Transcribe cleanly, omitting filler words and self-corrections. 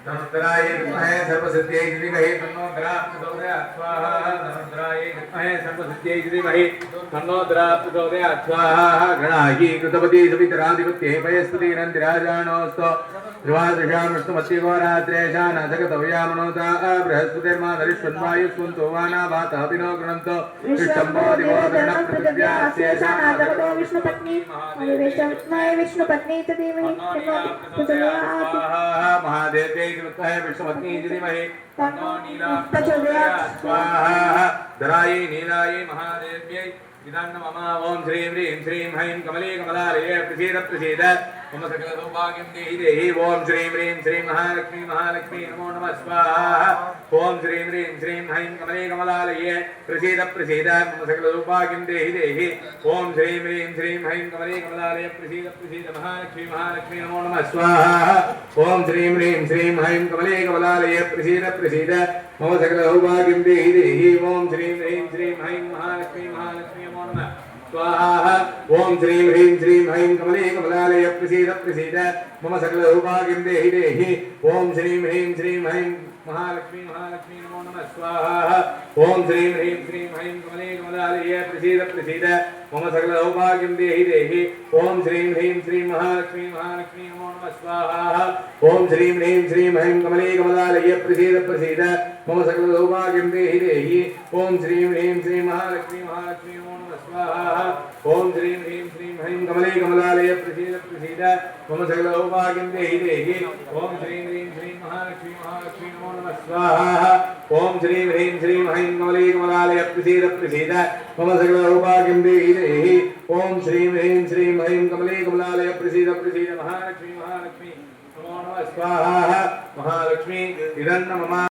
धनुद्राय विद्महे सर्वसिद्ध्यै धीमहि तन्नो प्रचोदयात् स्वाहा धनुद्राय विद्महे सर्वसिद्ध्यै धीमहि तन्नो प्रचोदयात् स्वाहा गणाहि कृतपति सवितराधिपत्ये पयस्पति नन्दिराजानोऽस्तु ध्रुवादृशां विष्णुमत्यगोरात्रेशानाथगतव्यामनोता बृहस्पतिर्माधरिष्वन्वायुष्वन्तो वानाभाताभिनो गृणन्तो विष्टम्बो दिवो गणपतिर्व्यास्येषानाथगतो विष्णुपत्नी विष्णुपत्नी च धीमहि तन्नो प्रचोदयात् महादेव्यै विद्महे विष्णुपत्नी च धीमहि तन्नो प्रचोदयात् स्वाहा धरायै नीलायै महादेव्यै विदान्न मम ओम श्रीं ह्रीं श्रीं हैं कमले कमलालये प्रसीद मम सकल सौभाग्यं देहि देहि ओम श्रीं ह्रीं श्रीं महालक्ष्मी महालक्ष्मी नमो नमः स्वाहा ओम श्रीं ह्रीं श्रीं हैं कमले कमलालये प्रसीद मम सकल सौभाग्यं देहि देहि ओम श्रीं ह्रीं श्रीं हैं कमले कमलालये प्रसीद महालक्ष्मी महालक्ष्मी नमो नमः स्वाहा ओम श्रीं ह्रीं श्रीं हैं कमले कमलालये प्रसीद मम सकल सौभाग्यं देहि देहि ओम श्रीं ह्रीं श्रीं हैं महालक्ष्मी महालक्ष्मी नमो नमः स्वाहा ओम श्रीं ह्रीं श्रीं हैं कमले कमलालये प्रसीद मम सकल सौभाग्यं देहि देहि ओम श्रीं ह्रीं श्रीं हैं महालक्ष्मी महालक्ष्मी नमो नमः स्वाहा ओम श्रीं ह्रीं श्रीं हैं कमले कमलालये प्रसीद मम सकल सौभाग्यं देहि देहि ओम श्रीं ह्रीं श्रीं महालक्ष्मी महालक्ष्मी नमो नमः स्वाहा ओम श्रीं ह्रीं श्रीं हैं कमले कमलालये प्रसीद मम सकल सौभाग्यं देहि देहि ओम श्रीं ह्रीं श्रीं महालक्ष्मी महालक्ष्मी नमो नमः स्वाहा ओम श्रीं ह्रीं श्रीं हैं कमले कमलालये प्रसीद मम सकल सौभाग्यं देहि देहि ओम श्रीं ह्रीं श्रीं महालक्ष्मी महालक्ष्मी नमो नमः स्वाहा ओम श्रीं ह्रीं श्रीं हैं कमले कमलालये प्रसीद मम सकल सौभाग्यं देहि देहि ओम श्रीं ह्रीं श्रीं हैं कमले कमलालये प्रसीद महालक्ष्मी महालक्ष्मी नमो नमः स्वाहा महालक्ष्मी इदन्न मम